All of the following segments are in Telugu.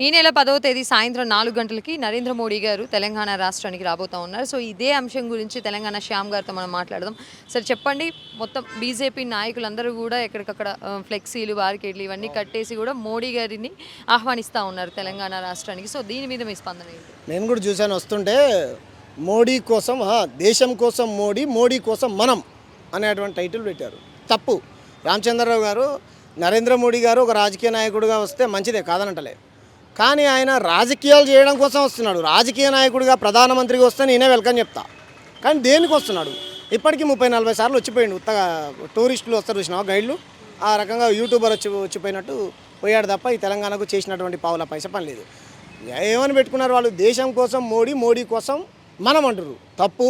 ఈ నెల 10వ తేదీ సాయంత్రం 4 గంటలకి నరేంద్ర మోడీ గారు తెలంగాణ రాష్ట్రానికి రాబోతా ఉన్నారు. సో ఇదే అంశం గురించి తెలంగాణ శ్యామ్ గారితో మనం మాట్లాడదాం. సార్ చెప్పండి, మొత్తం బీజేపీ నాయకులందరూ కూడా ఎక్కడికక్కడ ఫ్లెక్సీలు, బారికేడ్లు ఇవన్నీ కట్టేసి కూడా మోడీ గారిని ఆహ్వానిస్తూ ఉన్నారు తెలంగాణ రాష్ట్రానికి. సో దీని మీద మీ స్పందన ఏంటి? నేను కూడా చూశాను వస్తుంటే, మోడీ కోసం దేశం కోసం మోడీ, మోడీ కోసం మనం అనేటువంటి టైటిల్ పెట్టారు. తప్పు. రామచంద్రరావు గారు, నరేంద్ర మోడీ గారు ఒక రాజకీయ నాయకుడిగా వస్తే మంచిదే, కాదనంటలే. కానీ ఆయన రాజకీయాలు చేయడం కోసం వస్తున్నాడు. రాజకీయ నాయకుడిగా ప్రధానమంత్రిగా వస్తే నేనే వెల్కమ్ చెప్తా. కానీ దేనికి వస్తున్నాడు? ఇప్పటికీ 30-40 సార్లు వచ్చిపోయింది. ఉత్తగా టూరిస్టులు వస్తారు చూసినా, గైడ్లు ఆ రకంగా యూట్యూబర్ వచ్చిపోయినట్టు పోయాడు తప్ప ఈ తెలంగాణకు చేసినటువంటి పావుల పైసా పని లేదు. ఏమని పెట్టుకున్నారు వాళ్ళు? దేశం కోసం మోడీ, మోడీ కోసం మనం అంటారు. తప్పు.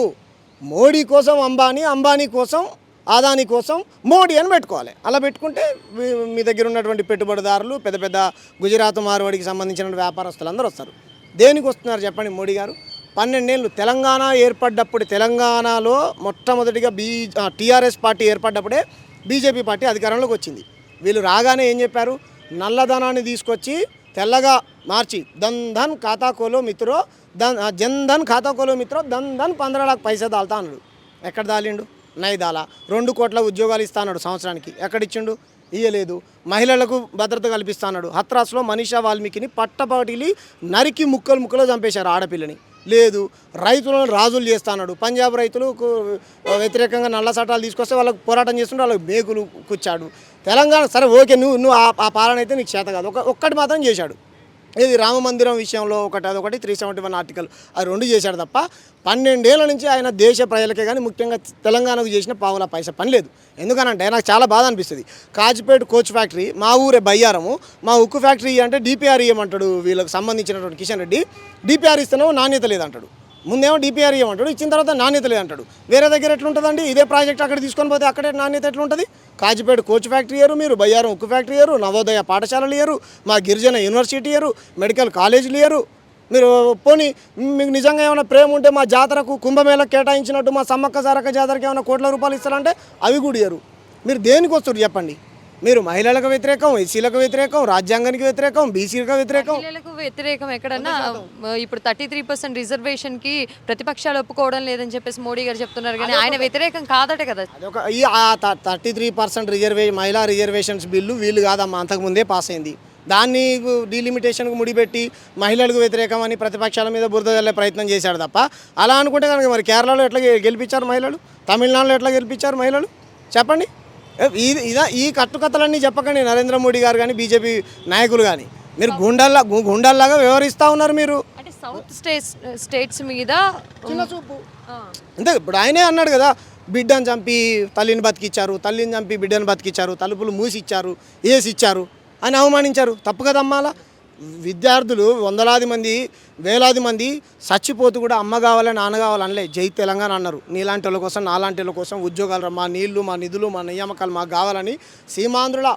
మోడీ కోసం అంబానీ, అంబానీ కోసం ఆదాని కోసం మోడీ అని పెట్టుకోవాలి. అలా పెట్టుకుంటే మీ దగ్గర ఉన్నటువంటి పెట్టుబడిదారులు, పెద్ద పెద్ద గుజరాత్ మార్వాడికి సంబంధించిన వ్యాపారస్తులు అందరూ వస్తారు. దేనికి వస్తున్నారు చెప్పండి? మోడీ గారు 12 ఏళ్ళు తెలంగాణ ఏర్పడ్డప్పుడు, తెలంగాణలో మొట్టమొదటిగా టీఆర్ఎస్ పార్టీ ఏర్పడ్డప్పుడే బీజేపీ పార్టీ అధికారంలోకి వచ్చింది. వీళ్ళు రాగానే ఏం చెప్పారు? నల్లధనాన్ని తీసుకొచ్చి తెల్లగా మార్చి ధన్ ధన్ ఖాతా కోలో మిత్రో జన్ ధన్ ఖాతా కోలో మిత్రో ధన్ ధన్ 15 लाख పైసా దాల్తా అన్నాడు. ఎక్కడ దాలిండు? నైదాల. 2 కోట్ల ఉద్యోగాలు ఇస్తాడు సంవత్సరానికి. ఎక్కడిచ్చిండు? ఇయ్యలేదు. మహిళలకు భద్రత కల్పిస్తాడు. హత్రాస్లో మనీషా వాల్మీకిని పట్టపగటిలి నరికి ముక్కలు చంపేశారు ఆడపిల్లని. లేదు. రైతులను రాజులు చేస్తాడు. పంజాబ్ రైతులకు వ్యతిరేకంగా నల్ల చట్టాలు తీసుకొస్తే వాళ్ళకు పోరాటం చేస్తుంటే వాళ్ళకి మేకులు కూర్చాడు. తెలంగాణ సరే ఓకే, నువ్వు ఆ పాలన అయితే నీకు చేత కాదు. ఒక్కటి మాత్రం చేశాడు. ఇది రామ మందిరం విషయంలో అదొకటి 371 ఆర్టికల్, అది 2 చేశాడు తప్ప 12 ఏళ్ల నుంచి ఆయన దేశ ప్రజలకే కానీ ముఖ్యంగా తెలంగాణకు చేసిన పావుల పైసా పని లేదు. ఎందుకనంటే నాకు చాలా బాధ అనిపిస్తుంది. కాజిపేట కోచ్ ఫ్యాక్టరీ మా ఊరే బయ్యారము, మా ఉక్కు ఫ్యాక్టరీ అంటే డిపిఆర్ ఇవ్వమంటాడు. వీళ్ళకి సంబంధించినటువంటి కిషన్ రెడ్డి డిపిఆర్ ఇస్తేనేమో నాణ్యత లేదంటాడు. ముందేమో డిపిఆర్ ఇవ్వమంటాడు, ఇచ్చిన తర్వాత నాణ్యత లేదంటాడు. వేరే దగ్గర ఎట్లుంటుందండి? ఇదే ప్రాజెక్ట్ అక్కడ తీసుకొని పోతే అక్కడే నాణ్యత ఎట్లుంటుంది? కాజిపేట కోచ్ ఫ్యాక్టరీ ఇయ్యరు మీరు, బయ్యారం ఉక్కు ఫ్యాక్టరీ ఇయ్యరు, నవోదయ పాఠశాలలు ఇయ్యరు, మా గిరిజన యూనివర్సిటీ ఇయ్యరు, మెడికల్ కాలేజీలు ఇయ్యరు. మీరు పోనీ మీకు నిజంగా ఏమైనా ప్రేమ ఉంటే మా జాతరకు కుంభమేళకు కేటాయించినట్టు మా సమ్మక్క సారక్క జాతరకి ఏమైనా కోట్ల రూపాయలు ఇస్తారంటే అవి కూడా ఇయ్యరు. మీరు దేనికి వస్తారు చెప్పండి? మీరు మహిళలకు వ్యతిరేకం, ఎస్సీలకు వ్యతిరేకం, రాజ్యాంగానికి వ్యతిరేకం, బీసీలకు వ్యతిరేకం. మహిళలకు వ్యతిరేకం ఎక్కడన్నా? ఇప్పుడు 33% రిజర్వేషన్కి ప్రతిపక్షాలు ఒప్పుకోవడం లేదని చెప్పేసి మోడీ గారు చెప్తున్నారు, కానీ ఆయన వ్యతిరేకం కాదట కదా. అదొక 33% మహిళా రిజర్వేషన్స్ బిల్లు వీళ్ళు కాదమ్మా, అంతకుముందే పాస్ అయింది. దాన్ని డీలిమిటేషన్కు ముడిపెట్టి మహిళలకు వ్యతిరేకం అని ప్రతిపక్షాల మీద బురద జల్లే ప్రయత్నం చేశాడు తప్ప, అలా అనుకుంటే కనుక మరి కేరళలో ఎట్లా గెలిపించారు మహిళలు? తమిళనాడులో ఎట్లా గెలిపించారు మహిళలు? చెప్పండి. ఈ కట్టుకథలన్నీ చెప్పకండి నరేంద్ర మోడీ గారు కానీ బీజేపీ నాయకులు కానీ. మీరు గుండల్లాగా వ్యవహరిస్తూ ఉన్నారు. మీరు అంటే సౌత్ స్టేట్స్ మీద చిన్న చూపు అంతే. ఇప్పుడు ఆయనే అన్నాడు కదా, బిడ్డను చంపి తల్లిని బతికిచ్చారు, తల్లిని చంపి బిడ్డను బతికిచ్చారు, తలుపులు మూసిచ్చారు, ఏసిచ్చారు అని అవమానించారు. తప్పు కదమ్మా. అలా విద్యార్థులు వందలాది మంది, వేలాది మంది చచ్చిపోతూ కూడా అమ్మ కావాలి, నాన్న కావాలి అనలే, జై తెలంగాణ అన్నారు. నీలాంటి వాళ్ళ కోసం, నాలాంటి వాళ్ళ కోసం ఉద్యోగాలు, మా నీళ్లు, మా నిధులు, మా నియామకాలు మాకు కావాలని సీమాంధ్రుల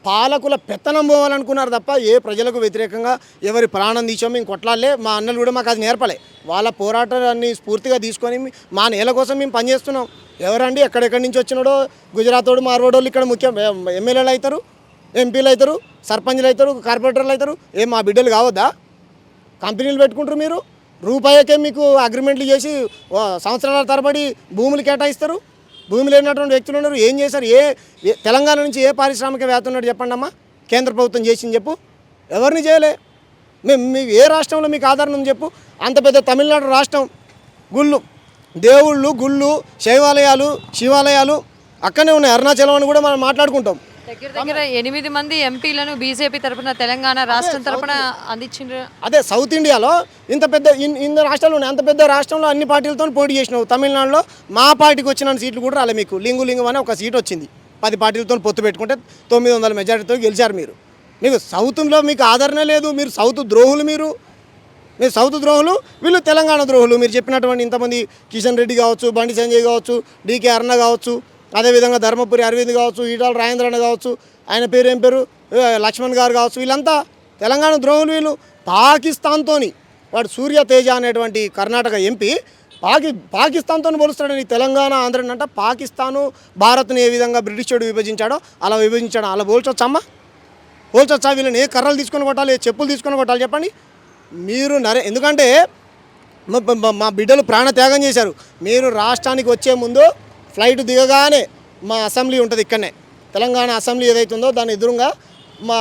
పాలకుల పెత్తనం పోవాలనుకున్నారు తప్ప ఏ ప్రజలకు వ్యతిరేకంగా ఎవరి ప్రాణం తీసామో మేము కొట్లాడలే. మా అన్నలు కూడా మాకు అది నేర్పలే. వాళ్ళ పోరాటాన్ని స్ఫూర్తిగా తీసుకొని మా నేల కోసం మేము పనిచేస్తున్నాం. ఎవరండి ఎక్కడెక్కడి నుంచి వచ్చినాడో గుజరాతోడు మార్వాడోళ్ళు ఇక్కడ ముఖ్యం ఎమ్మెల్యేలు అవుతారు, ఎంపీలు అవుతారు, సర్పంచ్లు అవుతారు, కార్పొరేటర్లు అవుతారు. మా బిడ్డలు కావద్దా? కంపెనీలు పెట్టుకుంటారు మీరు, రూపాయికే మీకు అగ్రిమెంట్లు చేసి సంవత్సరాల తరబడి భూములు కేటాయిస్తారు. భూమి లేనటువంటి వ్యక్తులు ఉన్నారు. ఏం చేశారు? తెలంగాణ నుంచి ఏ పారిశ్రామికవేత్త ఉన్నాడు చెప్పండి అమ్మా? కేంద్ర ప్రభుత్వం చేసింది చెప్పు. ఎవరిని చేయలే. మీకు ఏ రాష్ట్రంలో మీకు ఆధారం ఉంది చెప్పు? అంత పెద్ద తమిళనాడు రాష్ట్రం, గుళ్ళు, దేవుళ్ళు, గుళ్ళు, శివాలయాలు అక్కడనే ఉన్నాయి. అరుణాచలం అని కూడా మనం మాట్లాడుకుంటాం. దగ్గర 8 మంది ఎంపీలను బీజేపీ తరఫున తెలంగాణ రాష్ట్రం తరఫున అందించారు. అదే సౌత్ ఇండియాలో ఇంత పెద్ద ఇన్ని రాష్ట్రాలు ఉన్నాయి. అంత పెద్ద రాష్ట్రంలో అన్ని పార్టీలతో పోటీ చేసినావు. తమిళనాడులో మా పార్టీకి వచ్చిన సీట్లు కూడా రాలే మీకు. లింగం అని ఒక సీట్ వచ్చింది. 10 పార్టీలతో పొత్తు పెట్టుకుంటే 900 మెజారిటీతో గెలిచారు మీరు. మీకు సౌత్లో మీకు ఆదరణ లేదు. మీరు సౌత్ ద్రోహులు. మీరు సౌత్ ద్రోహులు, వీళ్ళు తెలంగాణ ద్రోహులు. మీరు చెప్పినటువంటి ఇంతమంది కిషన్ రెడ్డి కావచ్చు, బండి సంజయ్ కావచ్చు, డీకే అరుణ కావచ్చు, అదేవిధంగా ధర్మపురి అరవింద్ కావచ్చు, ఈటాల రాజేంద్రన్న కావచ్చు, ఆయన పేరు ఏం పేరు లక్ష్మణ్ గారు కావచ్చు, వీళ్ళంతా తెలంగాణ ద్రోహులు. వీళ్ళు పాకిస్తాన్తో వాడు సూర్య తేజ అనేటువంటి కర్ణాటక ఎంపీ పాకిస్తాన్తో పోలుస్తాడని తెలంగాణ ఆంధ్రని అంట. పాకిస్తాను భారత్ని ఏ విధంగా బ్రిటిష్ వాడు విభజించాడో అలా విభజించాడు. అలా పోల్చొచ్చమ్మా? పోల్చొచ్చా వీళ్ళని? ఏ కర్రలు తీసుకొని కొట్టాలి, ఏ చెప్పులు తీసుకొని కొట్టాలి చెప్పండి. మీరు ఎందుకంటే మా బిడ్డలు ప్రాణత్యాగం చేశారు. మీరు రాష్ట్రానికి వచ్చే ముందు ఫ్లైట్ దిగగానే మా అసెంబ్లీ ఉంటుంది ఇక్కడనే, తెలంగాణ అసెంబ్లీ ఏదైతే ఉందో దాని ఎదురుగా మా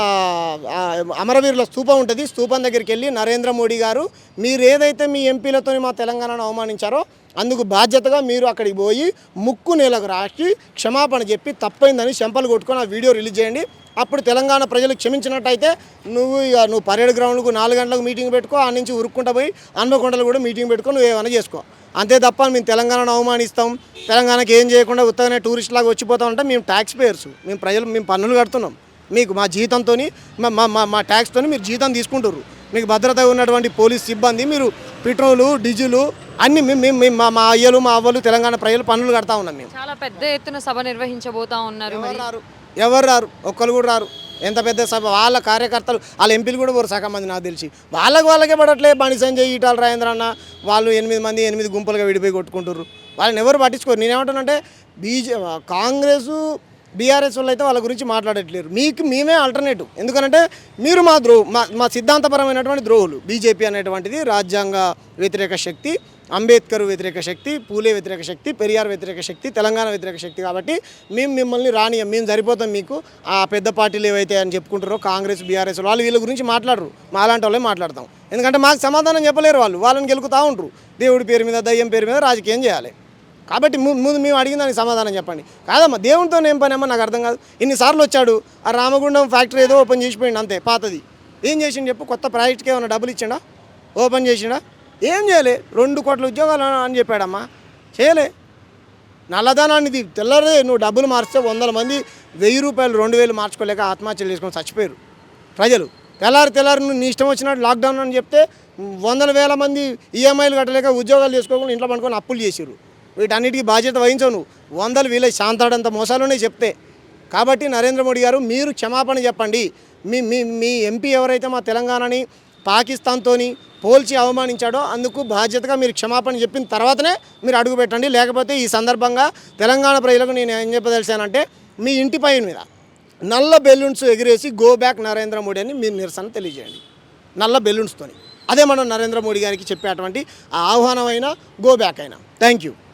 అమరవీరుల స్తూపం ఉంటుంది. స్తూపం దగ్గరికి వెళ్ళి నరేంద్ర మోడీ గారు మీరు ఏదైతే మీ ఎంపీలతో మా తెలంగాణను అవమానించారో అందుకు బాధ్యతగా మీరు అక్కడికి పోయి ముక్కు నేలకు రాసి క్షమాపణ చెప్పి తప్పైందని చెంపలు కొట్టుకొని ఆ వీడియో రిలీజ్ చేయండి. అప్పుడు తెలంగాణ ప్రజలు క్షమించినట్టయితే నువ్వు పరేడ్ గ్రౌండ్కు 4 గంటలకు మీటింగ్ పెట్టుకో, ఆ నుంచి ఉరుక్కుంటా పోయి హన్మకొండలు కూడా మీటింగ్ పెట్టుకో, నువ్వు ఏమైనా చేసుకో. అంతే తప్ప మేము తెలంగాణను అవమానిస్తాం, తెలంగాణకి ఏం చేయకుండా ఉత్తగానే టూరిస్ట్ లాగా వచ్చిపోతాం అంటే మేము ట్యాక్స్ పేయర్స్, మేము పన్నులు కడుతున్నాం. మీకు మా జీతంతో మా ట్యాక్స్తో మీరు జీతం తీసుకుంటారు. మీకు భద్రత ఉన్నటువంటి పోలీస్ సిబ్బంది, మీరు పెట్రోలు డీజిలు అన్నీ మేము మా అయ్యలు మా అవ్వలు తెలంగాణ ప్రజలు పన్నులు కడతా ఉన్నాం. మేము చాలా పెద్ద ఎత్తున సభ నిర్వహించబోతా ఉన్నారు. ఎవరు రారు, ఒక్కరు కూడా రారు. ఎంత పెద్ద సభ, వాళ్ళ కార్యకర్తలు వాళ్ళ ఎంపీలు కూడా పోరు సగం మంది నాకు తెలిసి. వాళ్ళకే పడట్లే. బండి సంజయ్, ఈటాల రాజేంద్ర అన్న వాళ్ళు 8 మంది 8 గుంపులుగా విడిపోయి కొట్టుకుంటారు. వాళ్ళని ఎవరు పట్టించుకోరు. నేనేమంటానంటే కాంగ్రెస్ బీఆర్ఎస్ వాళ్ళు అయితే వాళ్ళ గురించి మాట్లాడట్లేరు. మేమే ఆల్టర్నేటివ్. ఎందుకంటే మీరు మా సిద్ధాంతపరమైనటువంటి ద్రోహులు. బీజేపీ అనేటువంటిది రాజ్యాంగ వ్యతిరేక శక్తి, అంబేద్కర్ వ్యతిరేక శక్తి, పూలే వ్యతిరేక శక్తి, పెరియార్ వ్యతిరేక శక్తి, తెలంగాణ వ్యతిరేక శక్తి. కాబట్టి మేము మిమ్మల్ని రానియం, మేము సరిపోతాం మీకు. ఆ పెద్ద పార్టీలు ఏవైతే అని చెప్పుకుంటారో కాంగ్రెస్ బీఆర్ఎస్ వాళ్ళు వీళ్ళ గురించి మాట్లాడరు. మా అలాంటి వాళ్ళే మాట్లాడతాం. ఎందుకంటే మాకు సమాధానం చెప్పలేరు వాళ్ళు. వాళ్ళని గెలుకుతూ ఉంటారు. దేవుడి పేరు మీద దయ్యం పేరు మీద రాజకీయం చేయాలి. కాబట్టి ముందు మేము అడిగిన దానికి సమాధానం చెప్పండి. కాదమ్మా దేవునితో ఏం పని అమ్మా నాకు అర్థం కాదు. ఇన్నిసార్లు వచ్చాడు, ఆ రామగుండం ఫ్యాక్టరీ ఏదో ఓపెన్ చేసిపోయింది అంతే, పాతది. ఏం చేసిండు చెప్పు? కొత్త ప్రాజెక్ట్కి ఏమైనా డబ్బులు ఇచ్చిండా? ఓపెన్ చేసిండా? ఏం చేయలే. 2 కోట్ల ఉద్యోగాలు అని చెప్పాడమ్మా, చేయలే. నల్లధనాన్ని తెల్లరే నువ్వు డబ్బులు మార్చితే 100 మంది 1000 రూపాయలు 2000 మార్చుకోలేక ఆత్మహత్యలు చేసుకొని చచ్చిపోయారు ప్రజలు. తెల్లారి నువ్వు నీ ఇష్టం వచ్చినట్టు లాక్డౌన్ అని చెప్తే 100,000 మంది ఈఎంఐలు కట్టలేక ఉద్యోగాలు చేసుకోకుండా ఇంట్లో పండుకొని అప్పులు చేసారు. వీటన్నిటికీ బాధ్యత వహించవు నువ్వు. 100 వీళ్ళ శాంతాడంత మోసాలునే చెప్తే. కాబట్టి నరేంద్ర మోడీ గారు మీరు క్షమాపణ చెప్పండి. మీ ఎంపీ ఎవరైతే మా తెలంగాణని పాకిస్తాన్తో పోల్చి అవమానించాడో అందుకు బాధ్యతగా మీరు క్షమాపణ చెప్పిన తర్వాతనే మీరు అడుగు పెట్టండి. లేకపోతే ఈ సందర్భంగా తెలంగాణ ప్రజలకు నేను ఏం చెప్పదలిచానంటే మీ ఇంటి పైన మీద నల్ల బెలూన్స్ ఎగిరేసి గో బ్యాక్ నరేంద్ర మోడీ అని మీరు నిరసన తెలియజేయండి. నల్ల బెలూన్స్తో. అదే మనం నరేంద్ర మోడీ గారికి చెప్పేటువంటి ఆహ్వానం అయినా గో బ్యాక్ అయినా. Thank you.